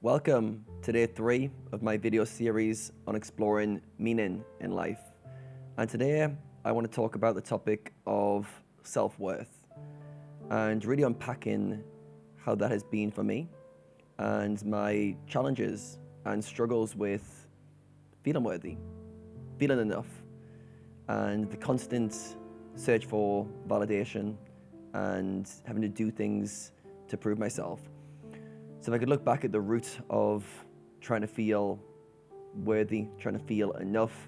Welcome to day 3 of my video series on exploring meaning in life. And today I want to talk about the topic of self-worth and really unpacking how that has been for me and my challenges and struggles with feeling worthy, feeling enough, and the constant search for validation and having to do things to prove myself. So if I could look back at the root of trying to feel worthy, trying to feel enough,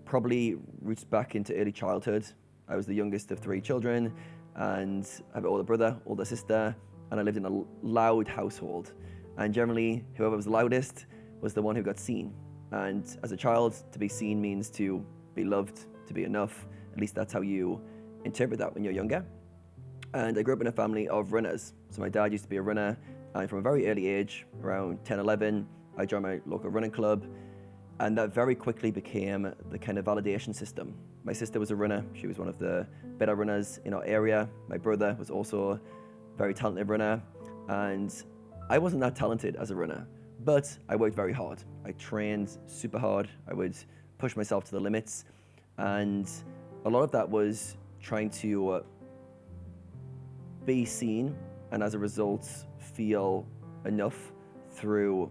probably roots back into early childhood. I was the youngest of 3 children and I have an older brother, older sister, and I lived in a loud household. And generally, whoever was loudest was the one who got seen. And as a child, to be seen means to be loved, to be enough. At least that's how you interpret that when you're younger. And I grew up in a family of runners. So my dad used to be a runner, and from a very early age, around 10, 11, I joined my local running club, and that very quickly became the kind of validation system. My sister was a runner. She was one of the better runners in our area. My brother was also a very talented runner, and I wasn't that talented as a runner, but I worked very hard. I trained super hard. I would push myself to the limits, and a lot of that was trying to be seen, and as a result, feel enough through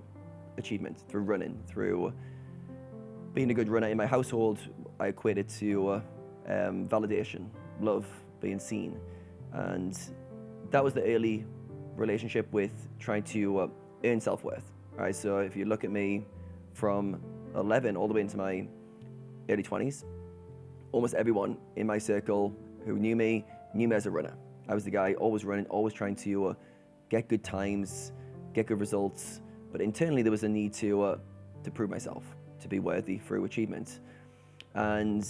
achievement, through running, through being a good runner. In my household, I equated to validation, love, being seen. And that was the early relationship with trying to earn self-worth. Right? So if you look at me from 11 all the way into my early 20s, almost everyone in my circle who knew me as a runner. I was the guy always running, always trying to get good times, get good results. But internally, there was a need to prove myself, to be worthy through achievement. And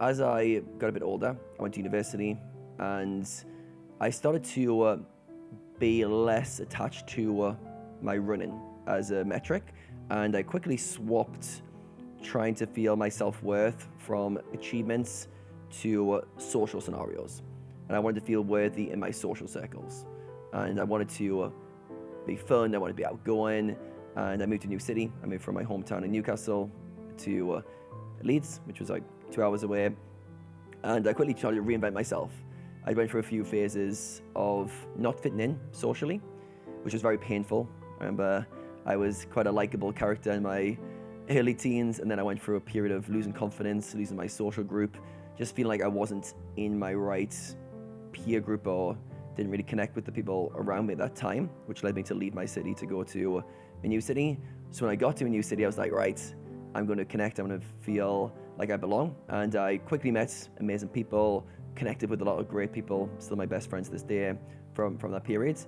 as I got a bit older, I went to university, and I started to be less attached to my running as a metric. And I quickly swapped trying to feel my self-worth from achievements to social scenarios. And I wanted to feel worthy in my social circles. And I wanted to be fun, I wanted to be outgoing. And I moved to a new city. I moved from my hometown in Newcastle to Leeds, which was like 2 hours away. And I quickly tried to reinvent myself. I went through a few phases of not fitting in socially, which was very painful. I remember I was quite a likable character in my early teens, and then I went through a period of losing confidence, losing my social group, just feeling like I wasn't in my right peer group or didn't really connect with the people around me at that time, which led me to leave my city to go to a new city. So when I got to a new city, I was like, right, I'm going to connect, I'm going to feel like I belong. And I quickly met amazing people, connected with a lot of great people, still my best friends to this day from that period.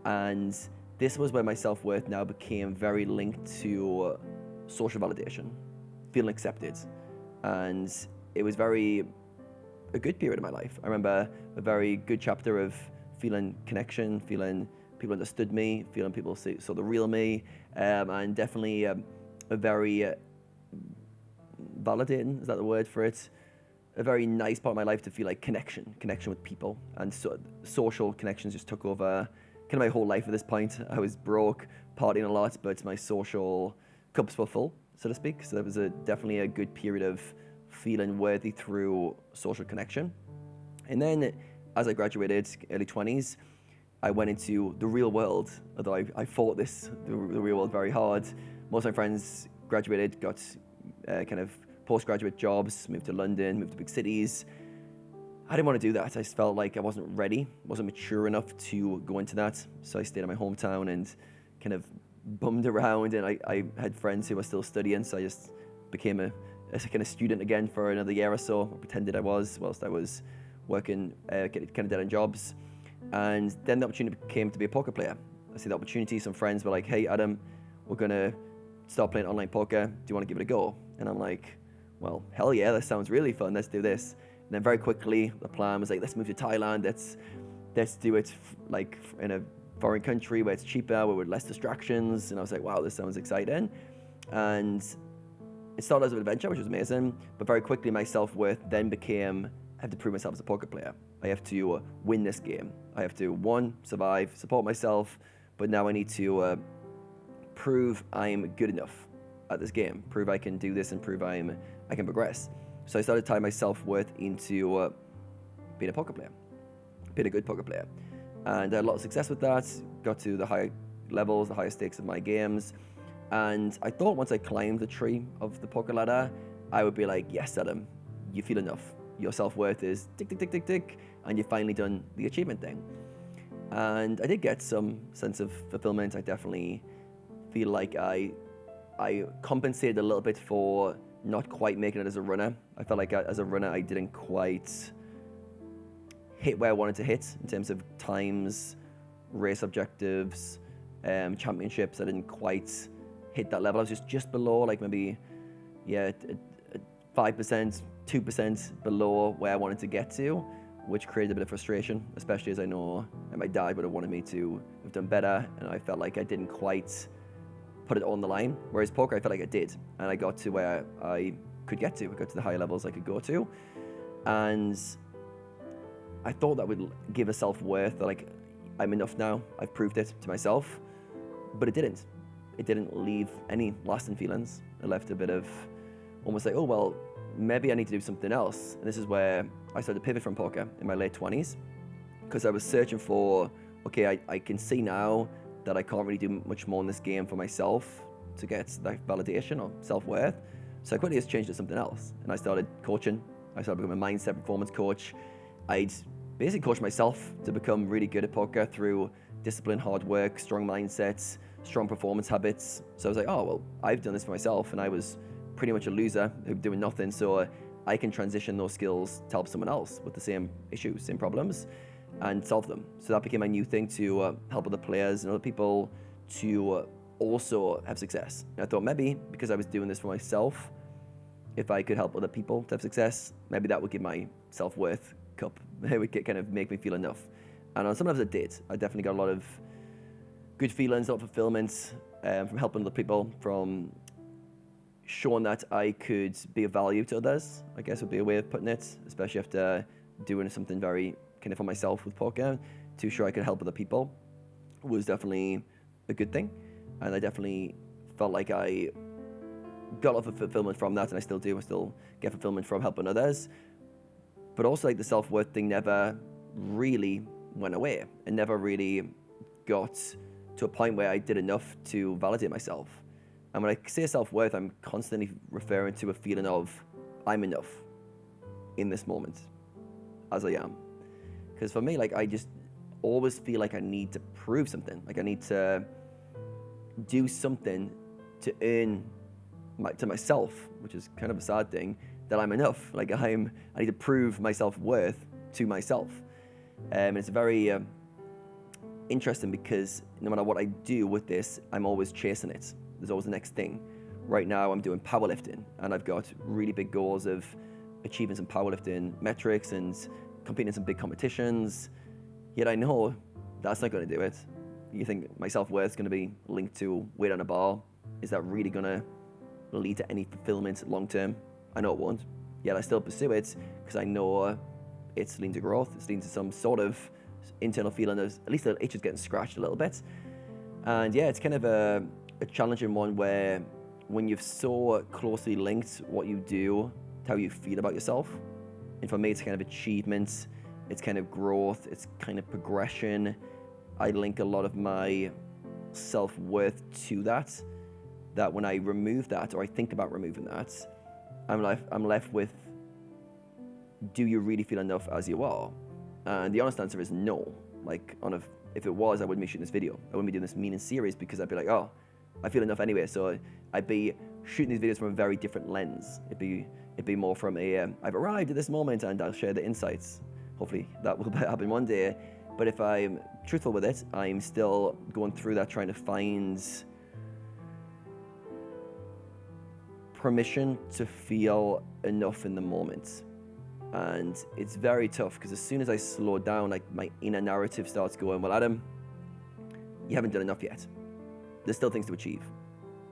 And this was where my self-worth now became very linked to social validation, feeling accepted. And it was a good period of my life. I remember a very good chapter of feeling connection, feeling people understood me, feeling people saw the real me, and definitely a very validating, is that the word for it? A very nice part of my life to feel like connection with people. And so social connections just took over kind of my whole life at this point. I was broke, partying a lot, but my social cups were full, so to speak. So that was definitely a good period of feeling worthy through social connection. And then as I graduated, early 20s, I went into the real world, although I fought the real world very hard. Most of my friends graduated, got kind of postgraduate jobs, moved to London, moved to big cities. I didn't want to do that. I just felt like I wasn't ready, wasn't mature enough to go into that. So I stayed in my hometown and kind of bummed around, and I had friends who were still studying, so I just became a kind of student again for another year or so. I pretended I was, whilst I was working kind of dead-end jobs. And then the opportunity came to be a poker player. I see the opportunity. Some friends were like, hey, Adam, we're going to start playing online poker. Do you want to give it a go? And I'm like, well, hell yeah, that sounds really fun. Let's do this. And then very quickly, the plan was like, let's move to Thailand. Let's do it like in a foreign country where it's cheaper, where with less distractions. And I was like, wow, this sounds exciting. And it started as an adventure, which was amazing. But very quickly, my self-worth then became, I have to prove myself as a poker player. I have to win this game. I have to, one, survive, support myself, but now I need to prove I'm good enough at this game, prove I can do this, and prove I can progress. So I started tying my self-worth into being a poker player, being a good poker player. And I had a lot of success with that, got to the higher levels, the higher stakes of my games. And I thought once I climbed the tree of the poker ladder, I would be like, yes, Adam, you feel enough. Your self-worth is tick, tick, tick, tick, tick, and you've finally done the achievement thing. And I did get some sense of fulfillment. I definitely feel like I compensated a little bit for not quite making it as a runner. I felt like as a runner, I didn't quite hit where I wanted to hit in terms of times, race objectives, championships. I didn't quite hit that level. I was just below, like maybe, 5%, 2% below where I wanted to get to, which created a bit of frustration, especially as I know my dad would have wanted me to have done better, and I felt like I didn't quite put it on the line. Whereas poker, I felt like I did, and I got to where I could get to. I got to the higher levels I could go to, and I thought that would give a self-worth that, like, I'm enough now, I've proved it to myself, but it didn't. It didn't leave any lasting feelings. It left a bit of almost like, oh, well, maybe I need to do something else. And this is where I started to pivot from poker in my late 20s, because I was searching for, okay, I can see now that I can't really do much more in this game for myself to get that validation or self-worth. So I quickly just changed to something else. And I started coaching. I started becoming a mindset performance coach. I'd basically coached myself to become really good at poker through discipline, hard work, strong mindsets, strong performance habits. So I was like, oh, well, I've done this for myself, and I was pretty much a loser who doing nothing. So I can transition those skills to help someone else with the same issues, same problems, and solve them. So that became my new thing, to help other players and other people to also have success. And I thought maybe because I was doing this for myself, if I could help other people to have success, maybe that would give my self-worth cup. It would kind of make me feel enough. And on some levels it did. I definitely got a lot of good feelings, a lot of fulfillment from helping other people, from showing that I could be of value to others, I guess would be a way of putting it, especially after doing something very kind of for myself with poker, to show I could help other people was definitely a good thing. And I definitely felt like I got a lot of fulfillment from that, and I still do. I still get fulfillment from helping others. But also, like, the self-worth thing never really went away. It never really got to a point where I did enough to validate myself. And when I say self-worth, I'm constantly referring to a feeling of I'm enough in this moment, as I am. Because for me, like, I just always feel like I need to prove something. Like, I need to do something to earn to myself, which is kind of a sad thing, that I'm enough. Like, I need to prove my self-worth to myself. And it's very interesting, because no matter what I do with this, I'm always chasing it. There's always the next thing. Right now I'm doing powerlifting, and I've got really big goals of achieving some powerlifting metrics and competing in some big competitions. Yet I know that's not going to do it. You think my self-worth is going to be linked to weight on a bar? Is that really going to lead to any fulfillment long term? I know it won't. Yet I still pursue it, because I know it's leading to growth. It's leading to some sort of internal feeling of at least the itch is getting scratched a little bit. And yeah, it's kind of a challenging one, where when you've so closely linked what you do to how you feel about yourself. And for me, it's kind of achievement, it's kind of growth, it's kind of progression. I link a lot of my self-worth to that when I remove that, or I think about removing that, I'm left with, do you really feel enough as you are? And the honest answer is no. Like, if it was, I wouldn't be shooting this video. I wouldn't be doing this meaning series, because I'd be like, oh, I feel enough anyway. So I'd be shooting these videos from a very different lens. It'd be more from I've arrived at this moment and I'll share the insights. Hopefully that will happen one day. But if I'm truthful with it, I'm still going through that, trying to find permission to feel enough in the moment. And it's very tough, because as soon as I slow down, like, my inner narrative starts going, well, Adam, you haven't done enough yet. There's still things to achieve.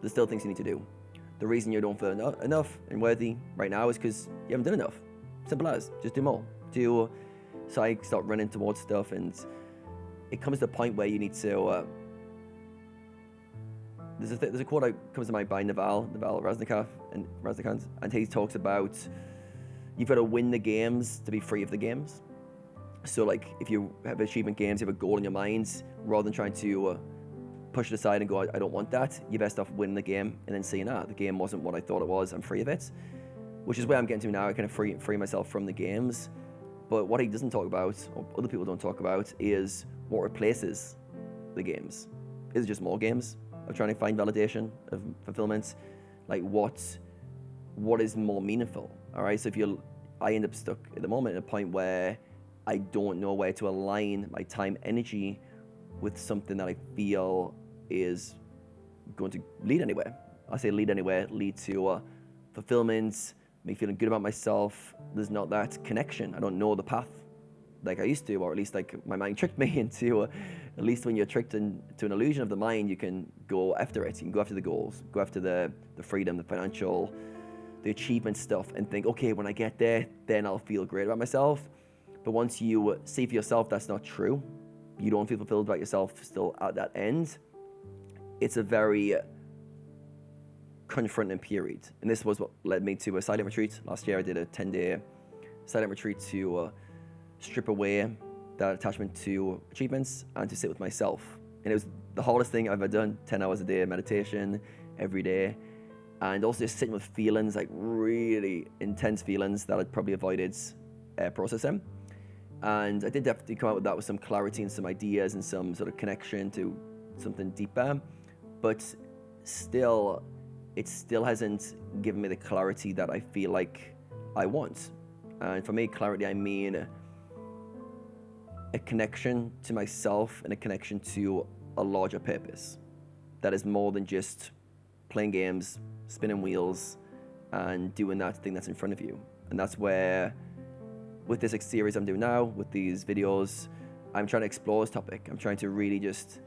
There's still things you need to do. The reason you don't feel enough and worthy right now is because you haven't done enough. Simple as. Just do more. So I start running towards stuff, and it comes to a point where you need to there's a quote that comes to mind by Naval Ravikant, and he talks about you've got to win the games to be free of the games. So like if you have achievement games, you have a goal in your mind, rather than trying to push it aside and go, I don't want that, you're best off winning the game and then saying, the game wasn't what I thought it was, I'm free of it. Which is where I'm getting to now. I kind of free myself from the games. But what he doesn't talk about, or other people don't talk about, is what replaces the games. Is it just more games of trying to find validation, of fulfillment? Like what is more meaningful? All right, so I end up stuck at the moment at a point where I don't know where to align my time, energy with something that I feel is going to lead anywhere. I say lead anywhere, lead to fulfillment, me feeling good about myself. There's not that connection. I don't know the path like I used to, or at least like my mind tricked me into. At least when you're tricked into an illusion of the mind, you can go after it. You can go after the goals, go after the freedom, the financial, the achievement stuff, and think, okay, when I get there, then I'll feel great about myself. But once you see for yourself that's not true, you don't feel fulfilled about yourself still at that end, it's a very confronting period. And this was what led me to a silent retreat. Last year I did a 10-day silent retreat to strip away that attachment to achievements and to sit with myself. And it was the hardest thing I've ever done, 10 hours a day meditation every day. And also just sitting with feelings, like really intense feelings that I'd probably avoided processing. And I did definitely come out with that with some clarity and some ideas and some sort of connection to something deeper. But still, it still hasn't given me the clarity that I feel like I want. And for me, clarity, I mean a connection to myself and a connection to a larger purpose that is more than just playing games, spinning wheels, and doing that thing that's in front of you. And that's where, with this series I'm doing now, with these videos, I'm trying to explore this topic. I'm trying to really just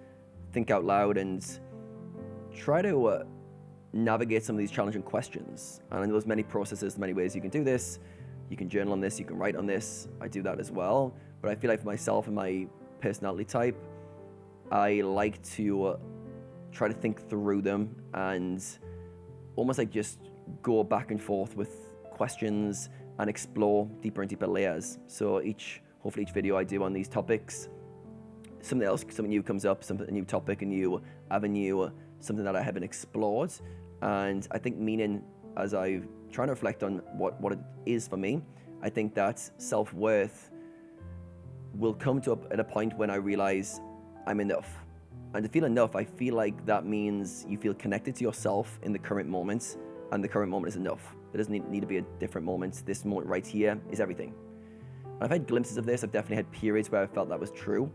think out loud and try to navigate some of these challenging questions. And I know there's many processes, many ways you can do this. You can journal on this, you can write on this. I do that as well. But I feel like for myself and my personality type, I like to try to think through them and almost like just go back and forth with questions and explore deeper and deeper layers. So hopefully each video I do on these topics, something new comes up, a new topic, a new avenue, something that I haven't explored. And I think meaning, as I'm trying to reflect on what it is for me, I think that self-worth will come at a point when I realize I'm enough. And to feel enough, I feel like that means you feel connected to yourself in the current moment, and the current moment is enough. There doesn't need to be a different moment. This moment right here is everything. And I've had glimpses of this. I've definitely had periods where I felt that was true.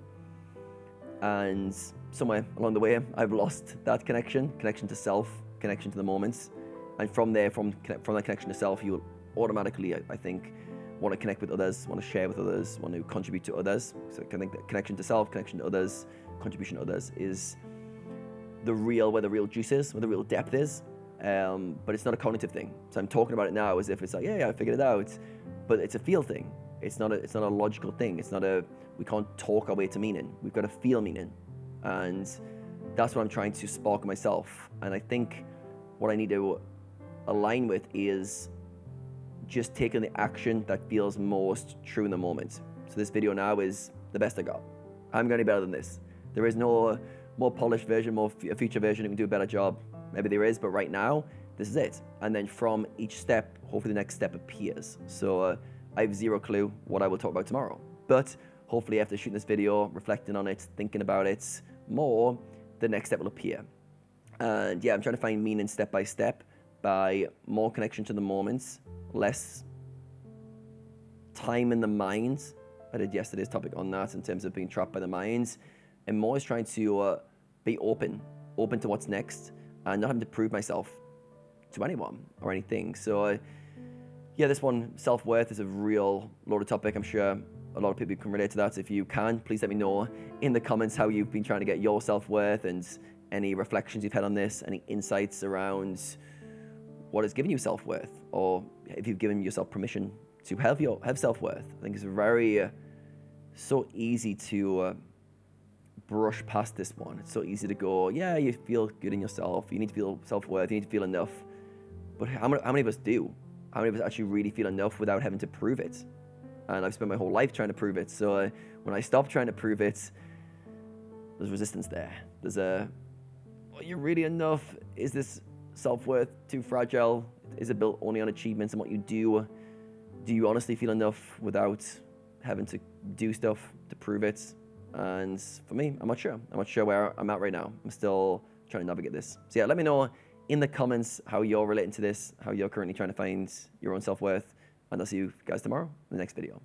And somewhere along the way, I've lost that connection to self, connection to the moments. And from there, from that connection to self, you'll automatically, I think, want to connect with others, want to share with others, want to contribute to others. So I think that connection to self, connection to others, contribution to others is where the real juice is, where the real depth is. But it's not a cognitive thing. So I'm talking about it now as if it's like, yeah, I figured it out. But it's a feel thing. It's not a logical thing. We can't talk our way to meaning. We've got to feel meaning. And that's what I'm trying to spark myself. And I think what I need to align with is just taking the action that feels most true in the moment. So this video now is the best I got. I'm going to be better than this. There is no more polished version, a future version who can do a better job. Maybe there is, but right now, this is it. And then from each step, hopefully the next step appears. So I have zero clue what I will talk about tomorrow. But hopefully after shooting this video, reflecting on it, thinking about it more, the next step will appear. And yeah, I'm trying to find meaning step by step by more connection to the moments, less time in the mind. I did yesterday's topic on that in terms of being trapped by the mind. And more is trying to be open to what's next and not having to prove myself to anyone or anything. So yeah, this one, self-worth, is a real loaded topic. I'm sure a lot of people can relate to that. If you can, please let me know in the comments how you've been trying to get your self-worth and any reflections you've had on this, any insights around what has given you self-worth, or if you've given yourself permission to have self-worth. I think it's so easy to brush past this one. It's so easy to go, yeah, you feel good in yourself. You need to feel self-worth. You need to feel enough. But how many of us do? How many of us actually really feel enough without having to prove it? And I've spent my whole life trying to prove it. So when I stop trying to prove it, there's resistance there. There's are you really enough? Is this self-worth too fragile? Is it built only on achievements and what you do? Do you honestly feel enough without having to do stuff to prove it? And for me, I'm not sure. I'm not sure where I'm at right now. I'm still trying to navigate this. So yeah, let me know in the comments how you're relating to this, how you're currently trying to find your own self-worth, and I'll see you guys tomorrow in the next video.